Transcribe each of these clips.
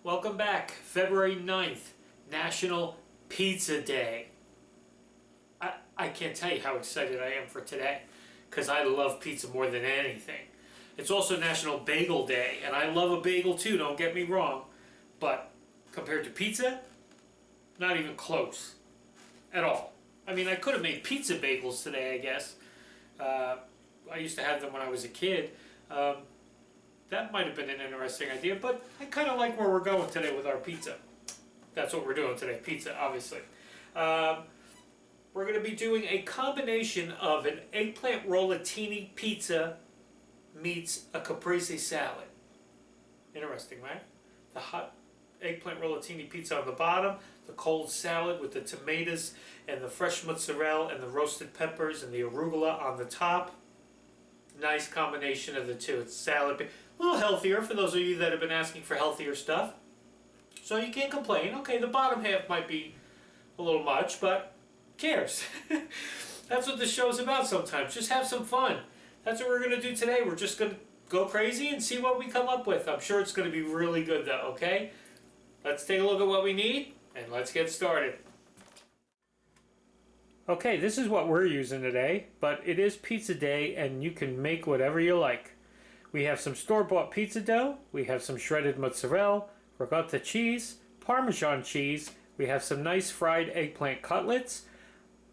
Welcome back. February 9th, National Pizza Day. I can't tell you how excited I am for today, because I love pizza more than anything. It's also National Bagel Day, and I love a bagel too, don't get me wrong, but compared to pizza, not even close at all. I mean, I could have made pizza bagels today, I guess. I used to have them when I was a kid. That might have been an interesting idea, but I kind of like where we're going today with our pizza. That's what we're doing today, pizza, obviously. We're going to be doing a combination of an eggplant rollatini pizza meets a caprese salad. Interesting, right? The hot eggplant rollatini pizza on the bottom, the cold salad with the tomatoes and the fresh mozzarella and the roasted peppers and the arugula on the top. Nice combination of the two. It's salad, a little healthier for those of you that have been asking for healthier stuff. So you can't complain. Okay, the bottom half might be a little much, but who cares? That's what the show's about sometimes. Just have some fun. That's what we're going to do today. We're just going to go crazy and see what we come up with. I'm sure it's going to be really good though, okay? Let's take a look at what we need and let's get started. Okay, this is what we're using today, but it is pizza day and you can make whatever you like. We have some store-bought pizza dough, we have some shredded mozzarella, ricotta cheese, Parmesan cheese, we have some nice fried eggplant cutlets,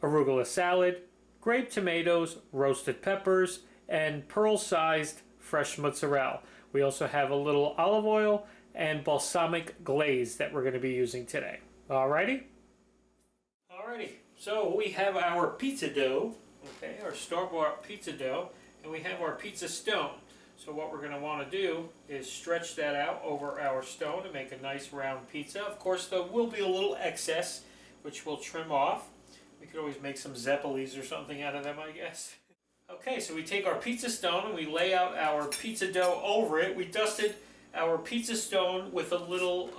arugula salad, grape tomatoes, roasted peppers, and pearl-sized fresh mozzarella. We also have a little olive oil and balsamic glaze that we're going to be using today. Alrighty? Alrighty. So we have our pizza dough, okay, our store-bought pizza dough, and we have our pizza stone. So what we're going to want to do is stretch that out over our stone to make a nice round pizza. Of course, there will be a little excess, which we'll trim off. We could always make some Zeppelis or something out of them, I guess. Okay, so we take our pizza stone and we lay out our pizza dough over it. We dusted our pizza stone with a little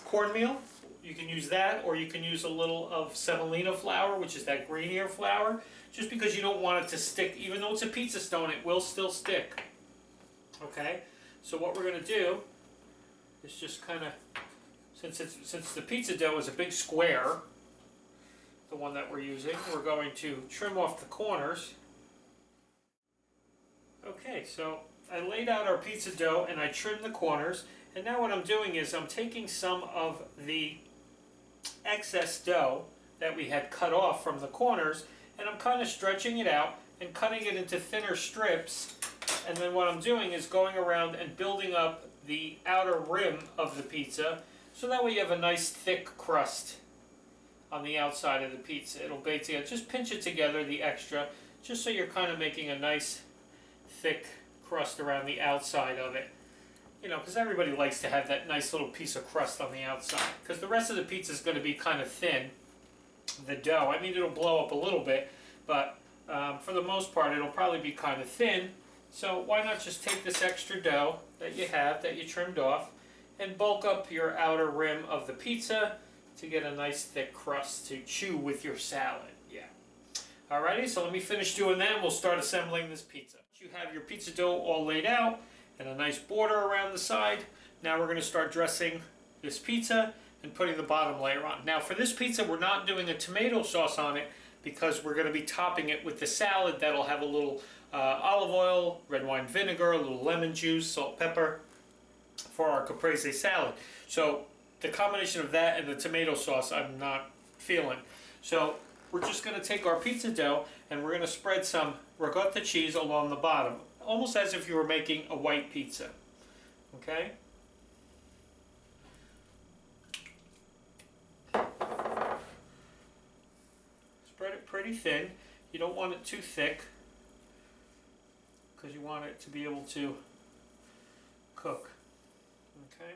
cornmeal. You can use that, or you can use a little of semolina flour, which is that greenier flour, just because you don't want it to stick. Even though it's a pizza stone, it will still stick. Okay, so what we're going to do is just kind of, since the pizza dough is a big square, the one that we're using, we're going to trim off the corners. Okay, so I laid out our pizza dough and I trimmed the corners, and now what I'm doing is I'm taking some of the excess dough that we had cut off from the corners, and I'm kind of stretching it out and cutting it into thinner strips, and then what I'm doing is going around and building up the outer rim of the pizza, so that way you have a nice thick crust on the outside of the pizza. It'll bake together. Just pinch it together, the extra, just so you're kind of making a nice thick crust around the outside of it. You know, because everybody likes to have that nice little piece of crust on the outside. Because the rest of the pizza is going to be kind of thin, the dough. I mean, it'll blow up a little bit, but for the most part, it'll probably be kind of thin. So why not just take this extra dough that you have, that you trimmed off, and bulk up your outer rim of the pizza to get a nice thick crust to chew with your salad. Yeah. Alrighty, so let me finish doing that and we'll start assembling this pizza. You have your pizza dough all laid out and a nice border around the side. Now we're going to start dressing this pizza and putting the bottom layer on. Now for this pizza, we're not doing a tomato sauce on it because we're going to be topping it with the salad that'll have a little olive oil, red wine vinegar, a little lemon juice, salt, pepper for our caprese salad. So the combination of that and the tomato sauce I'm not feeling. So we're just going to take our pizza dough and we're going to spread some ricotta cheese along the bottom, almost as if you were making a white pizza. Okay? Spread it pretty thin. You don't want it too thick because you want it to be able to cook. Okay.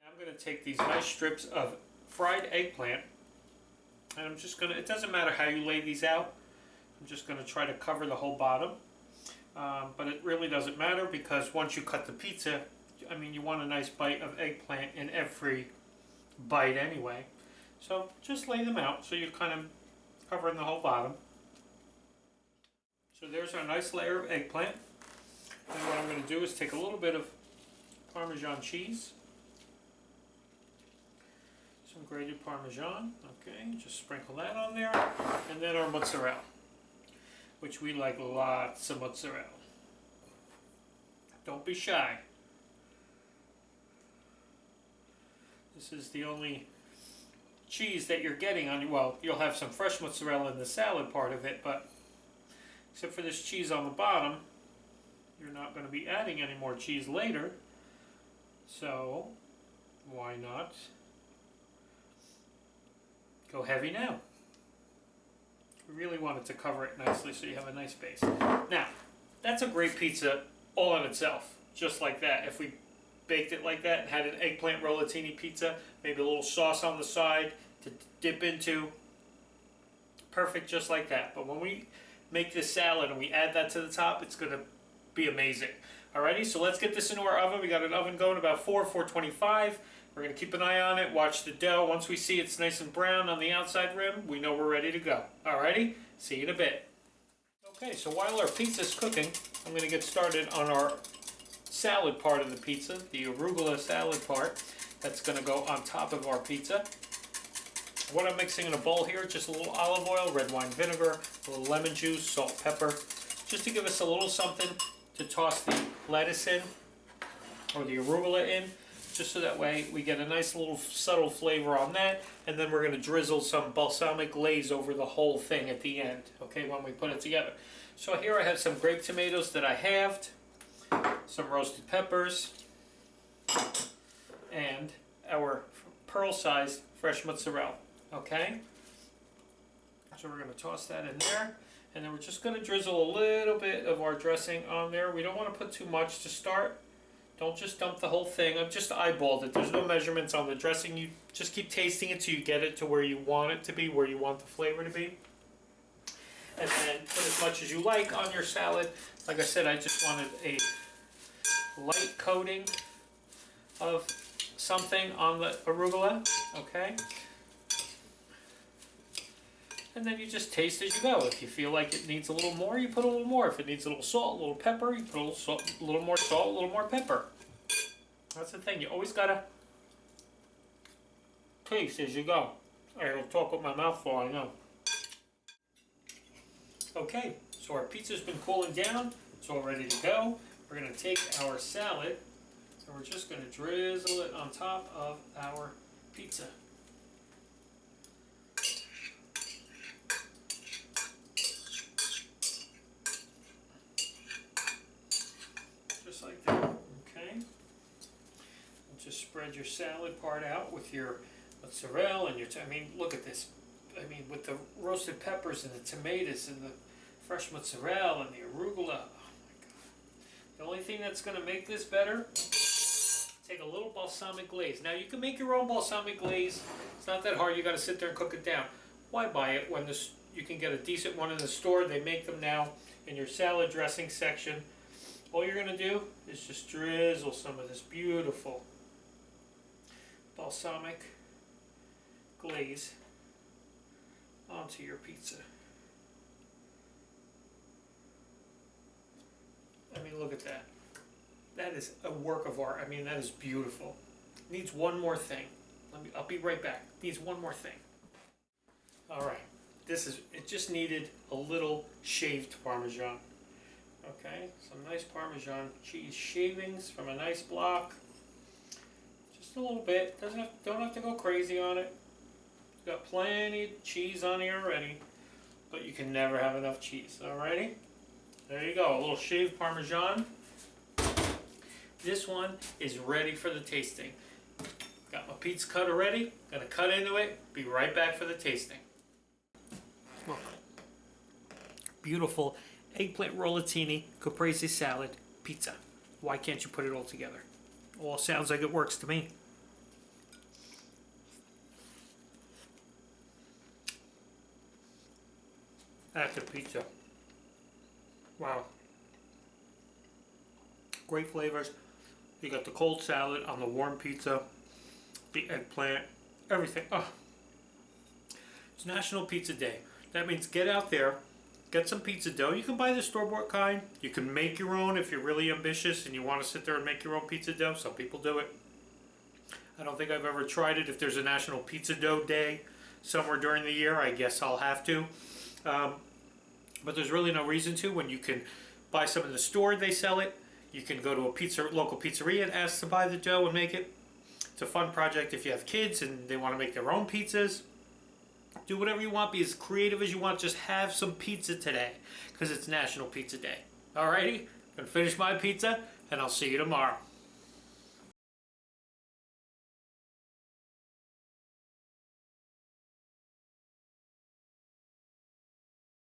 Now I'm going to take these nice strips of fried eggplant, and I'm just going to, it doesn't matter how you lay these out, I'm just going to try to cover the whole bottom. But it really doesn't matter because once you cut the pizza, I mean, you want a nice bite of eggplant in every bite anyway. So just lay them out so you're kind of covering the whole bottom. So there's our nice layer of eggplant. And what I'm going to do is take a little bit of Parmesan cheese, some grated Parmesan, okay, just sprinkle that on there, and then our mozzarella, which we like lots of mozzarella. Don't be shy. This is the only cheese that you're getting on, well, you'll have some fresh mozzarella in the salad part of it, but except for this cheese on the bottom, you're not going to be adding any more cheese later, so why not go heavy now? We really want it to cover it nicely so you have a nice base. Now, that's a great pizza all on itself, just like that. If we baked it like that and had an eggplant rollatini pizza, maybe a little sauce on the side to dip into, perfect just like that. But when we make this salad and we add that to the top, it's going to be amazing. Alrighty, so let's get this into our oven. We got an oven going about 425. We're going to keep an eye on it, watch the dough. Once we see it's nice and brown on the outside rim, we know we're ready to go. Alrighty, see you in a bit. Okay, so while our pizza's cooking, I'm going to get started on our salad part of the pizza, the arugula salad part. That's going to go on top of our pizza. What I'm mixing in a bowl here, just a little olive oil, red wine vinegar, a little lemon juice, salt, pepper, just to give us a little something to toss the lettuce in, or the arugula in, just so that way we get a nice little subtle flavor on that, and then we're going to drizzle some balsamic glaze over the whole thing at the end, okay, when we put it together. So here I have some grape tomatoes that I halved, some roasted peppers, and our pearl-sized fresh mozzarella, okay? So we're going to toss that in there, and then we're just going to drizzle a little bit of our dressing on there. We don't want to put too much to start. Don't just dump the whole thing. I've just eyeballed it. There's no measurements on the dressing. You just keep tasting it till you get it to where you want it to be, where you want the flavor to be. And then put as much as you like on your salad. Like I said, I just wanted a light coating of something on the arugula, okay? And then you just taste as you go. If you feel like it needs a little more, you put a little more. If it needs a little salt, a little pepper, you put a little salt, a little more salt, a little more pepper. That's the thing. You always gotta taste as you go. I'll talk with my mouth full, I know. Okay, so our pizza's been cooling down. It's all ready to go. We're gonna take our salad and we're just gonna drizzle it on top of our pizza. Like that, okay? And just spread your salad part out with your mozzarella and your, I mean, look at this. I mean, with the roasted peppers and the tomatoes and the fresh mozzarella and the arugula. Oh my God. The only thing that's going to make this better, take a little balsamic glaze. Now you can make your own balsamic glaze. It's not that hard. You got to sit there and cook it down. Why buy it when this? You can get a decent one in the store. They make them now in your salad dressing section. All you're going to do is just drizzle some of this beautiful balsamic glaze onto your pizza. I mean, look at that. That is a work of art. I mean, that is beautiful. Needs one more thing. I'll be right back. Needs one more thing. All right. It just needed a little shaved Parmesan. Okay, some nice Parmesan cheese shavings from a nice block. Just a little bit. Don't have to go crazy on it. Got plenty of cheese on here already, but you can never have enough cheese. Alrighty, there you go. A little shaved Parmesan. This one is ready for the tasting. Got my pizza cutter ready. Gonna cut into it. Be right back for the tasting. Look, beautiful eggplant rollatini, caprese salad, pizza. Why can't you put it all together? All sounds like it works to me. That's a pizza. Wow. Great flavors. You got the cold salad on the warm pizza, the eggplant, everything. Oh. It's National Pizza Day. That means get out there, get some pizza dough. You can buy the store-bought kind. You can make your own if you're really ambitious and you want to sit there and make your own pizza dough. Some people do it. I don't think I've ever tried it. If there's a National Pizza Dough Day somewhere during the year, I guess I'll have to. But there's really no reason to. When you can buy some in the store, they sell it. You can go to a local pizzeria and ask to buy the dough and make it. It's a fun project if you have kids and they want to make their own pizzas. Do whatever you want. Be as creative as you want. Just have some pizza today because it's National Pizza Day. Alrighty? I'm going to finish my pizza and I'll see you tomorrow.